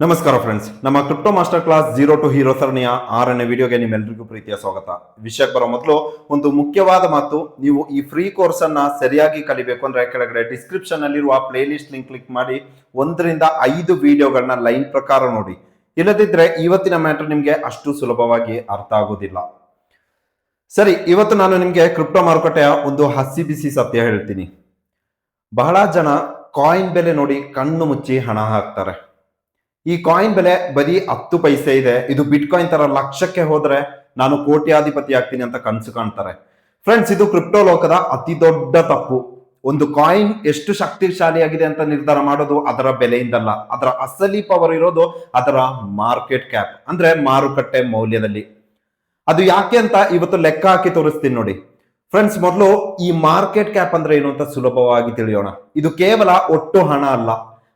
ನಮಸ್ಕಾರ ಫ್ರೆಂಡ್ಸ್, ನಮ್ಮ crypto master class zero to hero ಸರಣಿಯ 6ನೇ ವಿಡಿಯೋಗೆ ನಿಮ್ಮೆಲ್ಲರಿಗೂ ಪ್ರೀತಿಯ ಸ್ವಾಗತ. ವಿಷಯಕ್ಕೆ ಬರೋ ಮೊದಲು ಒಂದು ಮುಖ್ಯವಾದ ಮಾತು, ನೀವು ಈ ಫ್ರೀ ಕೋರ್ಸ್ ಅನ್ನ ಸರಿಯಾಗಿ ಕಲಿಬೇಕು ಅಂದ್ರೆ ಕೆಳಗಡೆ ಡಿಸ್ಕ್ರಿಪ್ಷನ್ ಅಲ್ಲಿರುವ ಪ್ಲೇ ಲಿಸ್ಟ್ ಲಿಂಕ್ ಕ್ಲಿಕ್ ಮಾಡಿ 1 ರಿಂದ 5 ವಿಡಿಯೋಗಳನ್ನ ಲೈನ್ ಪ್ರಕಾರ ನೋಡಿ. ಇಲ್ಲದಿದ್ರೆ ಇವತ್ತಿನ ಮ್ಯಾಟರ್ ನಿಮ್ಗೆ ಅಷ್ಟು ಸುಲಭವಾಗಿ ಅರ್ಥ ಆಗೋದಿಲ್ಲ. ಸರಿ, ಇವತ್ತು ನಾನು ನಿಮ್ಗೆ ಕ್ರಿಪ್ಟೋ ಮಾರುಕಟ್ಟೆಯ ಒಂದು ಹಸಿ ಬಿಸಿ ಸತ್ಯ ಹೇಳ್ತೀನಿ. ಬಹಳ ಜನ ಕಾಯಿನ್ ಬೆಲೆ ನೋಡಿ ಕಣ್ಣು ಮುಚ್ಚಿ ಹಣ ಹಾಕ್ತಾರೆ. ಈ ಕಾಯಿನ್ ಬೆಲೆ ಬರೀ 10 ಪೈಸೆ ಇದೆ, ಇದು ಬಿಟ್ ಕಾಯಿನ್ ತರ ಲಕ್ಷಕ್ಕೆ ಹೋದ್ರೆ ನಾನು ಕೋಟ್ಯಾಧಿಪತಿ ಆಗ್ತೀನಿ ಅಂತ ಕನಸು ಕಾಣ್ತಾರೆ. ಫ್ರೆಂಡ್ಸ್, ಇದು ಕ್ರಿಪ್ಟೋ ಲೋಕದ ಅತಿ ದೊಡ್ಡ ತಪ್ಪು. ಒಂದು ಕಾಯಿನ್ ಎಷ್ಟು ಶಕ್ತಿಶಾಲಿಯಾಗಿದೆ ಅಂತ ನಿರ್ಧಾರ ಮಾಡೋದು ಅದರ ಬೆಲೆಯಿಂದಲ್ಲ, ಅದರ ಅಸಲಿ ಪವರ್ ಇರೋದು ಅದರ ಮಾರ್ಕೆಟ್ ಕ್ಯಾಪ್ ಅಂದ್ರೆ ಮಾರುಕಟ್ಟೆ ಮೌಲ್ಯದಲ್ಲಿ. ಅದು ಯಾಕೆ ಅಂತ ಇವತ್ತು ಲೆಕ್ಕ ಹಾಕಿ ತೋರಿಸ್ತೀನಿ ನೋಡಿ. ಫ್ರೆಂಡ್ಸ್, ಮೊದಲು ಈ ಮಾರ್ಕೆಟ್ ಕ್ಯಾಪ್ ಅಂದ್ರೆ ಏನು ಅಂತ ಸುಲಭವಾಗಿ ತಿಳಿಯೋಣ. ಇದು ಕೇವಲ ಒಟ್ಟು ಹಣ ಅಲ್ಲ,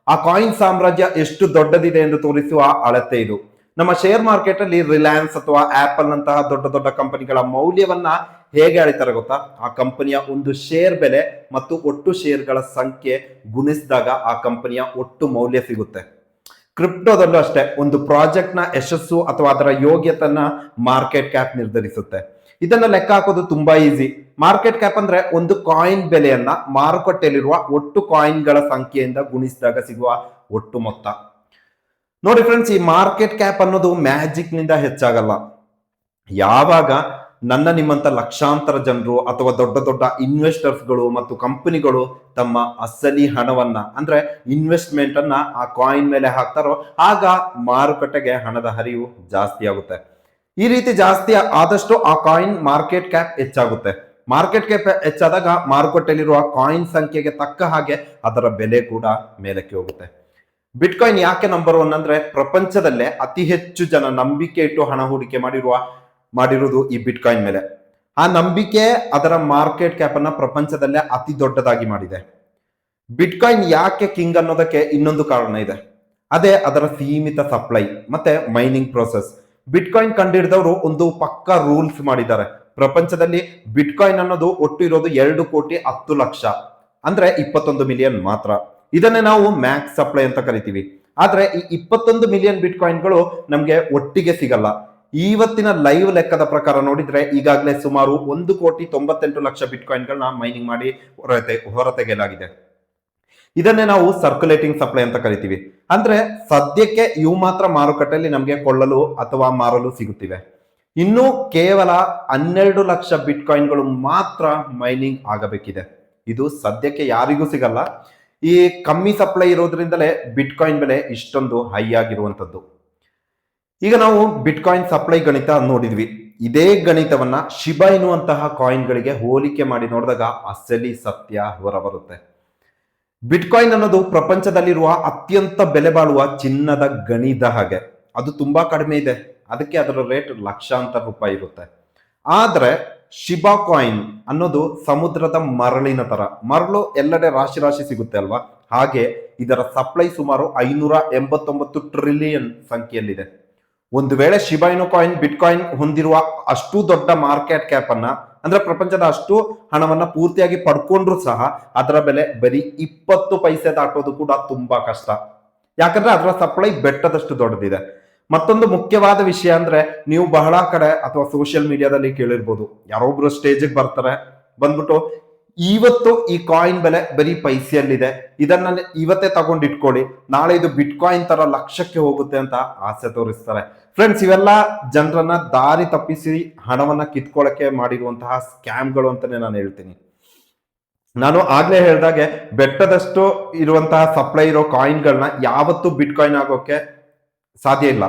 ಆ ಕಾಯಿನ್ ಸಾಮ್ರಾಜ್ಯ ಎಷ್ಟು ದೊಡ್ಡದಿದೆ ಎಂದು ತೋರಿಸುವ ಅಳತೆ ಇದು. ನಮ್ಮ ಶೇರ್ ಮಾರ್ಕೆಟ್ ಅಲ್ಲಿ ರಿಲಯನ್ಸ್ ಅಥವಾ ಆಪಲ್ ನಂತಹ ದೊಡ್ಡ ದೊಡ್ಡ ಕಂಪನಿಗಳ ಮೌಲ್ಯವನ್ನ ಹೇಗೆ ಅಳಿತಾರೆ ಗೊತ್ತಾ? ಆ ಕಂಪನಿಯ ಒಂದು ಶೇರ್ ಬೆಲೆ ಮತ್ತು ಒಟ್ಟು ಶೇರ್ಗಳ ಸಂಖ್ಯೆ ಗುಣಿಸಿದಾಗ ಆ ಕಂಪನಿಯ ಒಟ್ಟು ಮೌಲ್ಯ ಸಿಗುತ್ತೆ. ಕ್ರಿಪ್ಟೋದಲ್ಲೂ ಅಷ್ಟೇ, ಒಂದು ಪ್ರಾಜೆಕ್ಟ್ ನ ಯಶಸ್ಸು ಅಥವಾ ಅದರ ಯೋಗ್ಯತೆಯನ್ನ ಮಾರ್ಕೆಟ್ ಕ್ಯಾಪ್ ನಿರ್ಧರಿಸುತ್ತೆ. ಇದನ್ನ ಲೆಕ್ಕ ಹಾಕೋದು ತುಂಬಾ ಈಸಿ. ಮಾರ್ಕೆಟ್ ಕ್ಯಾಪ್ ಅಂದ್ರೆ ಒಂದು ಕಾಯಿನ್ ಬೆಲೆಯನ್ನ ಮಾರುಕಟ್ಟೆಯಲ್ಲಿರುವ ಒಟ್ಟು ಕಾಯಿನ್ಗಳ ಸಂಖ್ಯೆಯಿಂದ ಗುಣಿಸಿದಾಗ ಸಿಗುವ ಒಟ್ಟು ಮೊತ್ತ. ನೋಡಿ ಫ್ರೆಂಡ್ಸ್, ಈ ಮಾರ್ಕೆಟ್ ಕ್ಯಾಪ್ ಅನ್ನೋದು ಮ್ಯಾಜಿಕ್ ನಿಂದ ಹೆಚ್ಚಾಗಲ್ಲ. ಯಾವಾಗ ನಿಮ್ಮಂತ ಲಕ್ಷಾಂತರ ಜನರು ಅಥವಾ ದೊಡ್ಡ ದೊಡ್ಡ ಇನ್ವೆಸ್ಟರ್ಸ್ಗಳು ಮತ್ತು ಕಂಪನಿಗಳು ತಮ್ಮ ಅಸಲಿ ಹಣವನ್ನ ಅಂದ್ರೆ ಇನ್ವೆಸ್ಟ್ಮೆಂಟ್ ಅನ್ನ ಆ ಕಾಯಿನ್ ಮೇಲೆ ಹಾಕ್ತಾರೋ ಆಗ ಮಾರುಕಟ್ಟೆಗೆ ಹಣದ ಹರಿವು ಜಾಸ್ತಿ ಆಗುತ್ತೆ. ಈ ರೀತಿ ಜಾಸ್ತಿ ಆದಷ್ಟು ಆ ಕಾಯಿನ್ ಮಾರ್ಕೆಟ್ ಕ್ಯಾಪ್ ಹೆಚ್ಚಾಗುತ್ತೆ. ಮಾರ್ಕೆಟ್ ಕ್ಯಾಪ್ ಹೆಚ್ಚಾದಾಗ ಮಾರುಕಟ್ಟೆಯಲ್ಲಿರುವ ಕಾಯಿನ್ ಸಂಖ್ಯೆಗೆ ತಕ್ಕ ಹಾಗೆ ಅದರ ಬೆಲೆ ಕೂಡ ಮೇಲಕ್ಕೆ ಹೋಗುತ್ತೆ. ಬಿಟ್ ಕಾಯಿನ್ ಯಾಕೆ ನಂಬರ್ 1 ಅಂದ್ರೆ ಪ್ರಪಂಚದಲ್ಲೇ ಅತಿ ಹೆಚ್ಚು ಜನ ನಂಬಿಕೆ ಇಟ್ಟು ಹಣ ಹೂಡಿಕೆ ಮಾಡಿರುವುದು ಈ ಬಿಟ್ ಕಾಯಿನ್ ಮೇಲೆ. ಆ ನಂಬಿಕೆ ಅದರ ಮಾರ್ಕೆಟ್ ಕ್ಯಾಪ್ ಅನ್ನ ಪ್ರಪಂಚದಲ್ಲೇ ಅತಿ ದೊಡ್ಡದಾಗಿ ಮಾಡಿದೆ. ಬಿಟ್ ಕಾಯಿನ್ ಯಾಕೆ ಕಿಂಗ್ ಅನ್ನೋದಕ್ಕೆ ಇನ್ನೊಂದು ಕಾರಣ ಇದೆ, ಅದೇ ಅದರ ಸೀಮಿತ ಸಪ್ಲೈ ಮತ್ತೆ ಮೈನಿಂಗ್ ಪ್ರೋಸೆಸ್. ಬಿಟ್ ಕಾಯಿನ್ ಕಂಡಿಡಿದವರು ಒಂದು ಪಕ್ಕಾ ರೂಲ್ಸ್ ಮಾಡಿದ್ದಾರೆ. ಪ್ರಪಂಚದಲ್ಲಿ ಬಿಟ್ ಕಾಯಿನ್ ಅನ್ನೋದು ಒಟ್ಟು ಇರೋದು 2,10,00,000 ಅಂದ್ರೆ 21 ಮಿಲಿಯನ್ ಮಾತ್ರ. ಇದನ್ನೇ ನಾವು ಮ್ಯಾಕ್ಸ್ ಸಪ್ಲೈ ಅಂತ ಕರಿತೀವಿ. ಆದ್ರೆ ಈ 21 ಮಿಲಿಯನ್ ಬಿಟ್ ಕಾಯಿನ್ಗಳು ನಮ್ಗೆ ಒಟ್ಟಿಗೆ ಸಿಗಲ್ಲ. ಇವತ್ತಿನ ಲೈವ್ ಲೆಕ್ಕದ ಪ್ರಕಾರ ನೋಡಿದ್ರೆ ಈಗಾಗಲೇ ಸುಮಾರು 1,98,00,000 ಬಿಟ್ ಕಾಯಿನ್ಗಳನ್ನ ಮೈನಿಂಗ್ ಮಾಡಿ ಹೊರತೆಗೆಯಲಾಗಿದೆ. ಇದನ್ನೇ ನಾವು ಸರ್ಕ್ಯುಲೇಟಿಂಗ್ ಸಪ್ಲೈ ಅಂತ ಕರಿತೀವಿ. ಅಂದ್ರೆ ಸದ್ಯಕ್ಕೆ ಇವು ಮಾತ್ರ ಮಾರುಕಟ್ಟೆಯಲ್ಲಿ ನಮಗೆ ಕೊಳ್ಳಲು ಅಥವಾ ಮಾರಲು ಸಿಗುತ್ತಿವೆ. ಇನ್ನು ಕೇವಲ 12 ಲಕ್ಷ ಬಿಟ್ ಕಾಯಿನ್ಗಳು ಮಾತ್ರ ಮೈನಿಂಗ್ ಆಗಬೇಕಿದೆ. ಇದು ಸದ್ಯಕ್ಕೆ ಯಾರಿಗೂ ಸಿಗಲ್ಲ. ಈ ಕಮ್ಮಿ ಸಪ್ಲೈ ಇರೋದ್ರಿಂದಲೇ ಬಿಟ್ ಕಾಯಿನ್ ಬೆಲೆ ಇಷ್ಟೊಂದು ಹೈ ಆಗಿರುವಂತದ್ದು. ಈಗ ನಾವು ಬಿಟ್ ಕಾಯಿನ್ ಸಪ್ಲೈ ಗಣಿತ ನೋಡಿದ್ವಿ. ಇದೇ ಗಣಿತವನ್ನ ಶಿಬಾ ಎನ್ನುವಂತಹ ಕಾಯಿನ್ಗಳಿಗೆ ಹೋಲಿಕೆ ಮಾಡಿ ನೋಡಿದಾಗ ಅಸಲಿ ಸತ್ಯ ಹೊರಬರುತ್ತೆ. ಬಿಟ್ ಕಾಯಿನ್ ಅನ್ನೋದು ಪ್ರಪಂಚದಲ್ಲಿರುವ ಅತ್ಯಂತ ಬೆಲೆ ಬಾಳುವ ಚಿನ್ನದ ಗಣಿದ ಹಾಗೆ. ಅದು ತುಂಬಾ ಕಡಿಮೆ ಇದೆ, ಅದಕ್ಕೆ ಅದರ ರೇಟ್ ಲಕ್ಷಾಂತರ ರೂಪಾಯಿ ಇರುತ್ತೆ. ಆದ್ರೆ ಶಿಬಾ ಕಾಯಿನ್ ಅನ್ನೋದು ಸಮುದ್ರದ ಮರಳಿನ ತರ. ಮರಳು ಎಲ್ಲೆಡೆ ರಾಶಿ ರಾಶಿ ಸಿಗುತ್ತೆ ಅಲ್ವಾ, ಹಾಗೆ ಇದರ ಸಪ್ಲೈ ಸುಮಾರು 589 ಟ್ರಿಲಿಯನ್ ಸಂಖ್ಯೆಯಲ್ಲಿದೆ. ಒಂದು ವೇಳೆ ಶಿಬಾ ಇನು ಕಾಯಿನ್ ಬಿಟ್ ಕಾಯಿನ್ ಹೊಂದಿರುವ ಅಷ್ಟು ದೊಡ್ಡ ಮಾರ್ಕೆಟ್ ಕ್ಯಾಪ್ ಅನ್ನ ಅಂದ್ರೆ ಪ್ರಪಂಚದ ಅಷ್ಟು ಹಣವನ್ನ ಪೂರ್ತಿಯಾಗಿ ಪಡ್ಕೊಂಡ್ರು ಸಹ ಅದರ ಬೆಲೆ ಬರೀ 20 ಪೈಸೆ ದಾಟೋದು ಕೂಡ ತುಂಬಾ ಕಷ್ಟ. ಯಾಕಂದ್ರೆ ಅದರ ಸಪ್ಲೈ ಬೆಟ್ಟದಷ್ಟು ದೊಡ್ಡದಿದೆ. ಮತ್ತೊಂದು ಮುಖ್ಯವಾದ ವಿಷಯ ಅಂದ್ರೆ, ನೀವು ಬಹಳ ಕಡೆ ಅಥವಾ ಸೋಷಿಯಲ್ ಮೀಡಿಯಾದಲ್ಲಿ ಕೇಳಿರ್ಬೋದು, ಯಾರೊಬ್ರು ಸ್ಟೇಜಿಗೆ ಬರ್ತಾರೆ, ಬಂದ್ಬಿಟ್ಟು ಇವತ್ತು ಈ ಕಾಯಿನ್ ಬೆಲೆ ಬರೀ ಪೈಸೆಯಲ್ಲಿದೆ, ಇದನ್ನ ಇವತ್ತೇ ತಗೊಂಡಿಟ್ಕೊಳ್ಳಿ, ನಾಳೆ ಇದು ಬಿಟ್ ಕಾಯಿನ್ ತರ ಲಕ್ಷಕ್ಕೆ ಹೋಗುತ್ತೆ ಅಂತ ಆಸೆ ತೋರಿಸ್ತಾರೆ. ಫ್ರೆಂಡ್ಸ್, ಇವೆಲ್ಲ ಜನರನ್ನ ದಾರಿ ತಪ್ಪಿಸಿ ಹಣವನ್ನ ಕಿತ್ಕೊಳ್ಳಕ್ಕೆ ಮಾಡಿರುವಂತಹ ಸ್ಕ್ಯಾಮ್ಗಳು ಅಂತಾನೆ ನಾನು ಹೇಳ್ತೀನಿ. ನಾನು ಆಗ್ಲೇ ಹೇಳ್ದಾಗೆ ಬೆಟ್ಟದಷ್ಟು ಇರುವಂತಹ ಸಪ್ಲೈ ಇರೋ ಕಾಯಿನ್ಗಳನ್ನ ಯಾವತ್ತೂ ಬಿಟ್ ಕಾಯಿನ್ ಆಗೋಕೆ ಸಾಧ್ಯ ಇಲ್ಲ.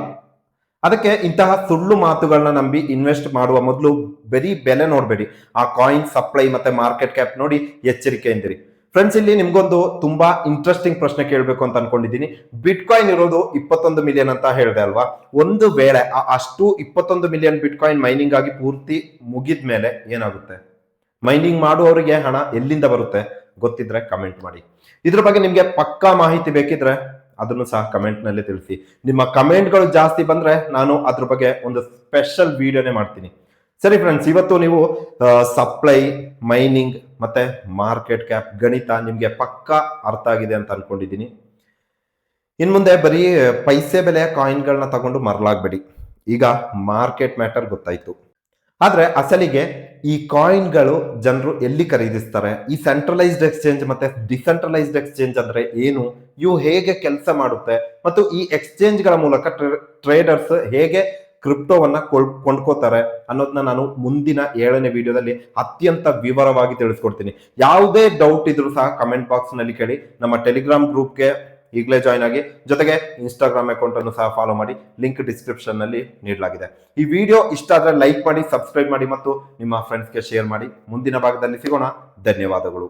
ಅದಕ್ಕೆ ಇಂತಹ ಸುಳ್ಳು ಮಾತುಗಳನ್ನ ನಂಬಿ ಇನ್ವೆಸ್ಟ್ ಮಾಡುವ ಮೊದಲು ಬರೀ ಬೆಲೆ ನೋಡ್ಬೇಡಿ, ಆ ಕಾಯಿನ್ ಸಪ್ಲೈ ಮತ್ತೆ ಮಾರ್ಕೆಟ್ ಕ್ಯಾಪ್ ನೋಡಿ ಎಚ್ಚರಿಕೆಯಿಂದಿರಿ. ಫ್ರೆಂಡ್ಸ್, ಇಲ್ಲಿ ನಿಮ್ಗೊಂದು ತುಂಬಾ ಇಂಟ್ರೆಸ್ಟಿಂಗ್ ಪ್ರಶ್ನೆ ಕೇಳಬೇಕು ಅಂತ ಅನ್ಕೊಂಡಿದ್ದೀನಿ. ಬಿಟ್ ಕಾಯಿನ್ ಇರೋದು 21 ಮಿಲಿಯನ್ ಅಂತ ಹೇಳಿದೆ ಅಲ್ವಾ. ಒಂದು ವೇಳೆ ಅಷ್ಟು 21 ಮಿಲಿಯನ್ ಬಿಟ್ ಕಾಯಿನ್ ಮೈನಿಂಗ್ ಆಗಿ ಪೂರ್ತಿ ಮುಗಿದ ಮೇಲೆ ಏನಾಗುತ್ತೆ? ಮೈನಿಂಗ್ ಮಾಡುವವರಿಗೆ ಹಣ ಎಲ್ಲಿಂದ ಬರುತ್ತೆ? ಗೊತ್ತಿದ್ರೆ ಕಮೆಂಟ್ ಮಾಡಿ. ಇದ್ರ ಬಗ್ಗೆ ನಿಮ್ಗೆ ಪಕ್ಕಾ ಮಾಹಿತಿ ಬೇಕಿದ್ರೆ ಅದನ್ನು ಸಹ ಕಮೆಂಟ್ ನಲ್ಲಿ ತಿಳಿಸಿ. ನಿಮ್ಮ ಕಮೆಂಟ್ಗಳು ಜಾಸ್ತಿ ಬಂದ್ರೆ ನಾನು ಅದ್ರ ಬಗ್ಗೆ ಒಂದು ಸ್ಪೆಷಲ್ ವಿಡಿಯೋನೇ ಮಾಡ್ತೀನಿ. ಸರಿ ಫ್ರೆಂಡ್ಸ್, ಇವತ್ತು ನೀವು ಸಪ್ಲೈ, ಮೈನಿಂಗ್ ಮತ್ತೆ ಮಾರ್ಕೆಟ್ ಕ್ಯಾಪ್ ಗಣಿತ ನಿಮ್ಗೆ ಪಕ್ಕಾ ಅರ್ಥ ಆಗಿದೆ ಅಂತ ಅನ್ಕೊಂಡಿದ್ದೀನಿ. ಇನ್ ಮುಂದೆ ಬರೀ ಪೈಸೆ ಬೆಲೆಯ ಕಾಯಿನ್ಗಳನ್ನ ತಗೊಂಡು ಮರಳಾಗ್ಬೇಡಿ. ಈಗ ಮಾರ್ಕೆಟ್ ಮ್ಯಾಟರ್ ಗೊತ್ತಾಯ್ತು. ಆದ್ರೆ ಅಸಲಿಗೆ ಈ ಕಾಯಿನ್ಗಳು ಜನರು ಎಲ್ಲಿ ಖರೀದಿಸ್ತಾರೆ, ಈ ಸೆಂಟ್ರಲೈಸ್ಡ್ ಎಕ್ಸ್ಚೇಂಜ್ ಮತ್ತೆ ಡಿಸೆಂಟ್ರಲೈಸ್ಡ್ ಎಕ್ಸ್ಚೇಂಜ್ ಅಂದ್ರೆ ಏನು, ಇವು ಹೇಗೆ ಕೆಲಸ ಮಾಡುತ್ತೆ ಮತ್ತು ಈ ಎಕ್ಸ್ಚೇಂಜ್ ಗಳ ಮೂಲಕ ಟ್ರೇಡರ್ಸ್ ಹೇಗೆ ಕ್ರಿಪ್ಟೋವನ್ನ ಕೊಂಡ್ಕೋತಾರೆ ಅನ್ನೋದನ್ನ ನಾನು ಮುಂದಿನ 7ನೇ ವಿಡಿಯೋದಲ್ಲಿ ಅತ್ಯಂತ ವಿವರವಾಗಿ ತಿಳಿಸ್ಕೊಡ್ತೀನಿ. ಯಾವುದೇ ಡೌಟ್ ಇದ್ರೂ ಸಹ ಕಮೆಂಟ್ ಬಾಕ್ಸ್ ನಲ್ಲಿ ಕೇಳಿ. ನಮ್ಮ ಟೆಲಿಗ್ರಾಮ್ ಗ್ರೂಪ್ಗೆ ಈಗಲೇ ಜಾಯ್ನ್ ಆಗಿ, ಜೊತೆಗೆ ಇನ್ಸ್ಟಾಗ್ರಾಮ್ ಅಕೌಂಟ್ ಅನ್ನು ಸಹ ಫಾಲೋ ಮಾಡಿ. ಲಿಂಕ್ ಡಿಸ್ಕ್ರಿಪ್ಷನ್ ನಲ್ಲಿ ನೀಡಲಾಗಿದೆ. ಈ ವಿಡಿಯೋ ಇಷ್ಟ ಆದ್ರೆ ಲೈಕ್ ಮಾಡಿ, ಸಬ್ಸ್ಕ್ರೈಬ್ ಮಾಡಿ ಮತ್ತು ನಿಮ್ಮ ಫ್ರೆಂಡ್ಸ್ಗೆ ಶೇರ್ ಮಾಡಿ. ಮುಂದಿನ ಭಾಗದಲ್ಲಿ ಸಿಗೋಣ. ಧನ್ಯವಾದಗಳು.